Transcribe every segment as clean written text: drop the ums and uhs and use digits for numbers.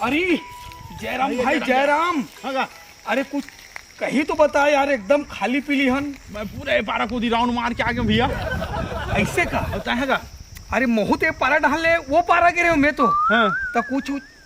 अरे जयराम भाई जयराम। अरे कुछ कहीं तो बता यार, एकदम खाली पीली हन। मैं पूरे पारा को राउंड मार के आ गया भैया। ऐसे का होता है? अरे मोहू ते पारा डाले वो पारा गिरे हो मैं तो। हाँ। तो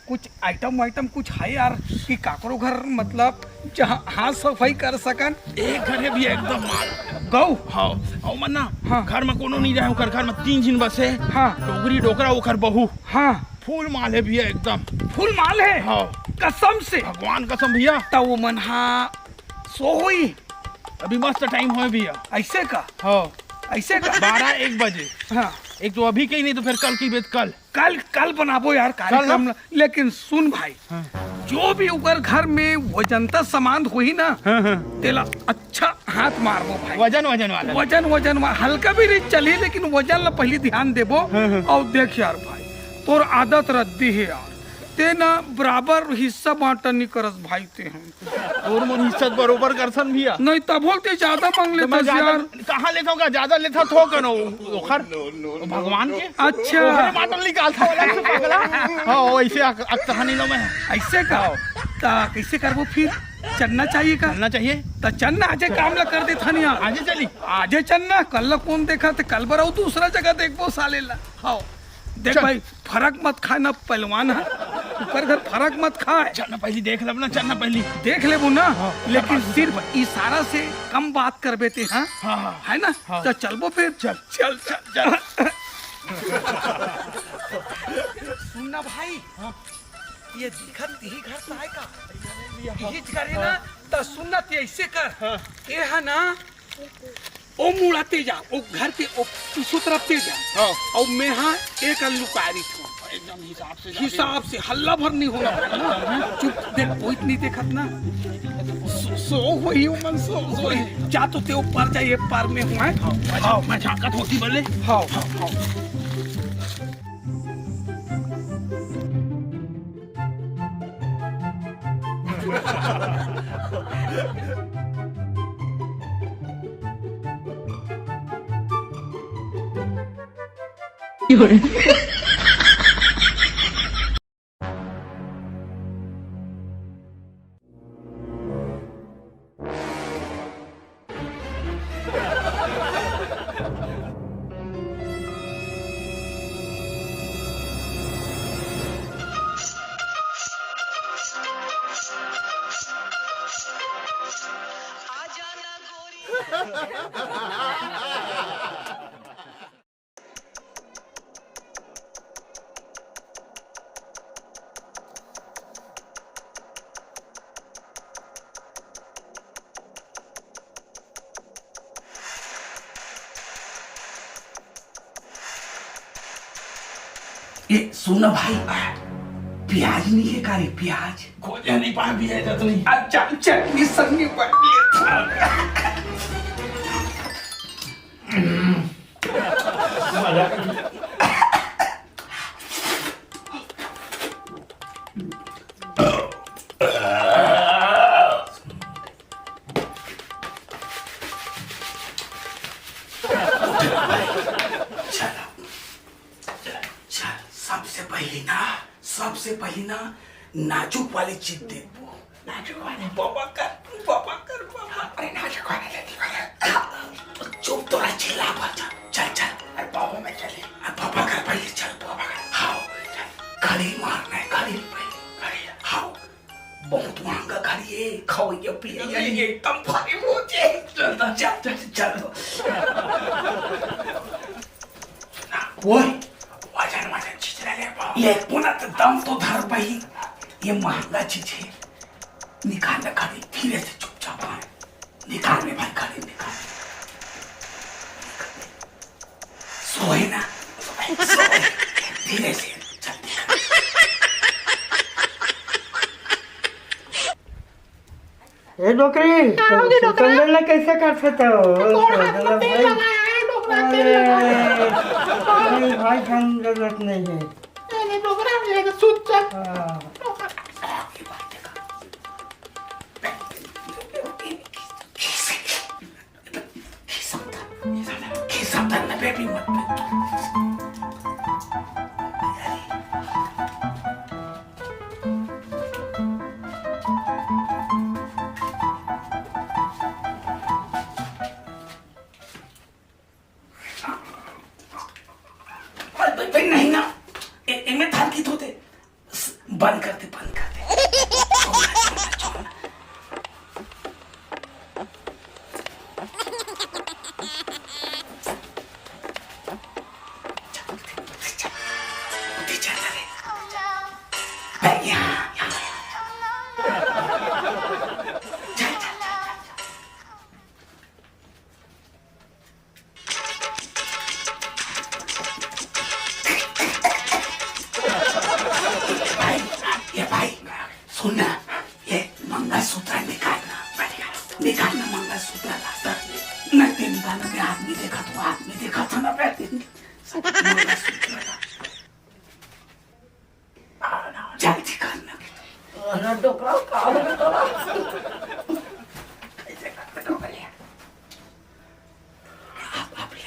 कुछ आइटम कुछ है यार कि काकरो घर मतलब जहाँ हाथ सफाई कर सकन। एक घर है भैया एकदम माल गौ। हाँ और मन्ना हाँ। घर में कोनो नहीं रहे, ओकर घर में 3 दिन बस है। हाँ। डोगरी डोकरा ओकर बहू। हाँ फूल माल है भैया एकदम। फुल माल है। हाँ कसम से भगवान कसम भैया। तो वो मन हाँ सो हुई अभी मस्त टाइम है भैया। ऐसे का। हाँ ऐसे का 12-1 बजे। हाँ एक तो अभी के ही नहीं तो फिर कल की बेत कल कल बनाबो यार कार्यक्रम। लेकिन सुन भाई, हाँ। जो भी ऊपर घर में वजनता सामान हुई ना, हाँ। तेला अच्छा हाथ मारबो भाई। वजन वाला वजन हल्का भी नहीं चली, लेकिन वजन ला पहले ध्यान देबो। और देख यार भाई, तोर आदत रद्दी है यार, ते ना बराबर हिस्सा बांटन नहीं करस भाई ते हम। और मन हिस्सा बरोबर करसन भैया। नहीं तब बोलते ज्यादा मांग तो मैं लेता ज्यादा यार। कहाँ लेता हूँ? ज्यादा लेता थो कनो ओखर भगवान के। अच्छा ओखरे बाटल निकालता वाला से पागला। हाँ वैसे कहानी लो मैं। ऐसे का ता कैसे करबो फिर? चलना चाहिए का? चलना चाहिए तो चलना आजे काम ला कर दे थानी यार। आजे चली आजे चलना, कल ला कौन देखा थे? कल बराऊ दूसरा जगह देखबो साले ला। हाँ देख चल। भाई, फर्क मत खाना पहलवान है, ऊपर घर फर्क मत खाए। चलना पहली देख लब ना, चलना पहली देख ले ना। हाँ। लेकिन सिर्फ इशारा से कम बात कर बेते हैं। हाँ हाँ है ना? हाँ। तो चलबो फिर। चल चल चल सुनना भाई, ये दिखत यही घर से है का? यही करे ना तो सुनना ते ऐसे कर। ये है ना ओ मुड़ाते जा, ओ घर के ओ पीछे तरफ ते जा। हाँ। और मैं हाँ एक लुकारी थो एकदम हिसाब से हल्ला भर नहीं होना ना। चुप देख, कोई नहीं देखत ना। सो हुई मन सो जा तो ते ऊपर जाइए, पार में हुआ है। हाँ मैं झांकत होती बोले। हाँ हाँ हाँ ये सुन भाई, प्याज नहीं है का रे? प्याज खोजा नहीं पाए भैया इतनी। अच्छा चटनी संगी सबसे पहले ना नाजुक वाली चीज देखो। नाजुक वाली बाबा कर बाबा। अरे नाजुक वाला लेती वाला चुप तो रह, चिल्ला मत। चल अरे बाबा में चले। बाबा कर पहले चल बाबा कर। हाँ घड़ी मारना है, घड़ी पहले घड़ी। हाँ बहुत महंगा घड़ी है, खाओ ये पिए ये एकदम भारी होते। चल वो वजन चीज ले ये पुनः दम तो धर पाई। ये महंगा चीज है, निकाल खड़ी धीरे से चुपचाप आए। निकाल में भाई खड़ी निकाल। सोए ना सोए धीरे से चल। ये डोकरी कंगन कैसे कर सकते हो? नहीं भाई हम जरूरत नहीं है। मंगलसूत्र निकालना मंगलसूत्र मैं तीन दानों में आदमी देखा था ना मंगलसूत्र जल्दी करना आप ले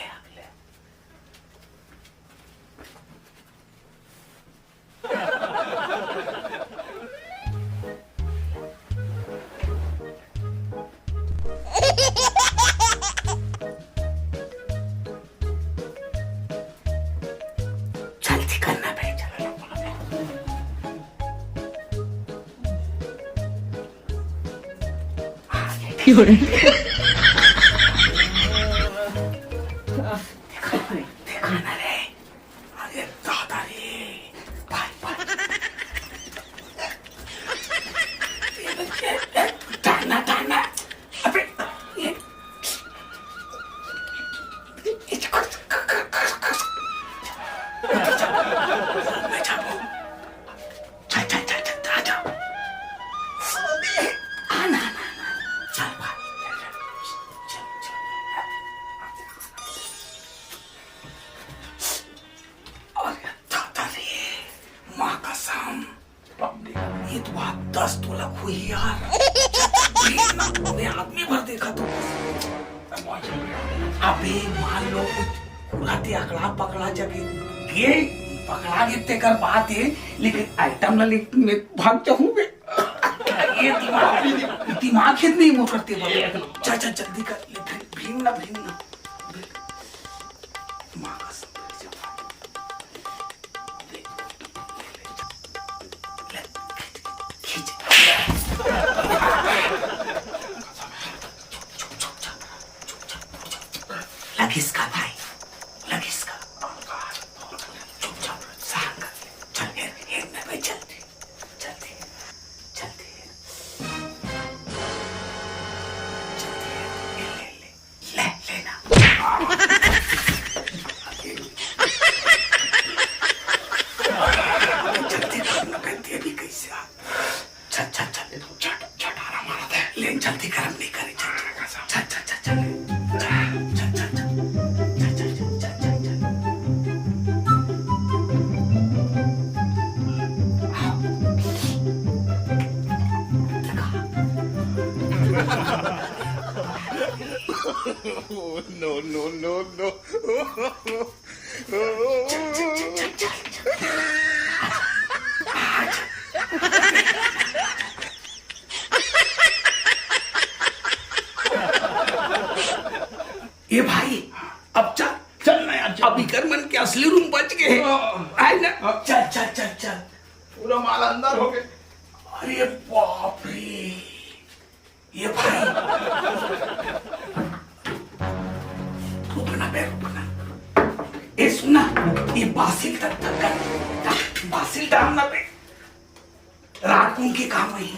जल्दी करना भाई चलो देखा ना रे अरे दादा रे भाई टाना अबे ये ये तो बात 10 तोला हुई यार मैं आदमी भर देखा तो अबे मान लो कुछ राती अकड़ा पकड़ा जब ये पकड़ा गिरते कर बात है लेकिन आइटम ना लेकिन मैं भाग जाऊं बे ये दिमाग ही नहीं मोड़ करते चल जल्दी कर भीम ना माँ का लगिसका भाई लगिसका चुपचाप सहन कर चल हेर में भाई जल्दी ले लेना जल्दी करना कहते भी कैसे आप चल आराम आ रहा है लेकिन जल्दी गरम नहीं करे चल No. ये भाई अब चल ना यार अभी कर मन के असली रूम बच गए आए ना चल पूरा माल अंदर हो गए अरे बाप रे ये भाई रुकना ए सुना ये बासिल बासिल डालना बे रात को उनके काम आई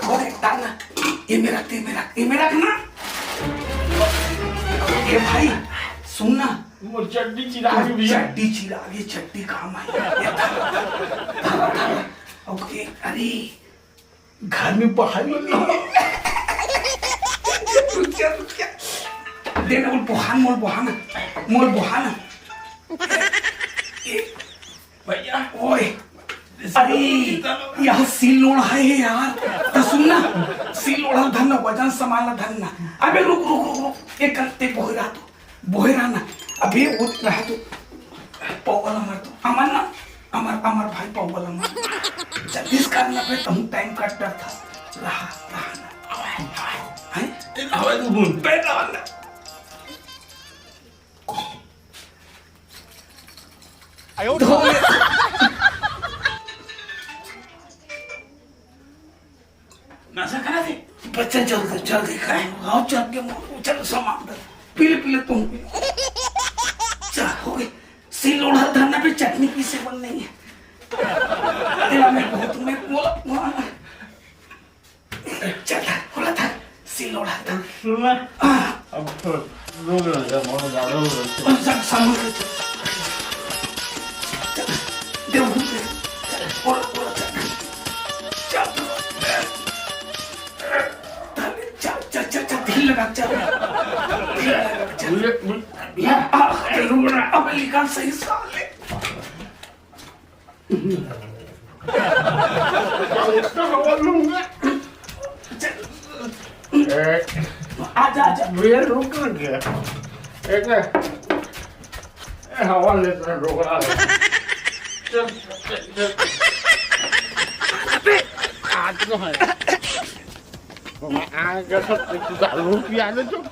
और एक डालना ये मेरा रखना ये भाई सुनना वो चट्टी चिरागी चट्टी काम आई ओके अरे घर में बाहर देना मोल बुहाना भैया ओए अरे यहाँ सील लोड़ा है यार तो सुनना सील लोड़ा धरना वजन संभालना धरना अबे रुक एक करते बोहरा ना अभी वो रहा तो पौगल अमर भाई पौगल अमर जल्दी करना पे तुम टाइम कटर था रहा ना हवा तो बुन पे ना आयो नशा करा थे बच्चा जल्दी खाए आओ चल के चल सामान पीले तुम चल हो गए सील लोड़ा धरना पे चटनी किसे बन नहीं है तेरा मैं बहुत मैं बोला चल बोला था सील लोड़ा था सुना अब तो रोग लगा बहुत ज्यादा हो रहा है सब सामान देव बोला चल चल भैया रुक ना अब निकाल सही साले आजा आजा भैया रुक ना गया एक हवा लेते रोक रहा है चल चल आज तो है आगे सब दारू पिया ले तो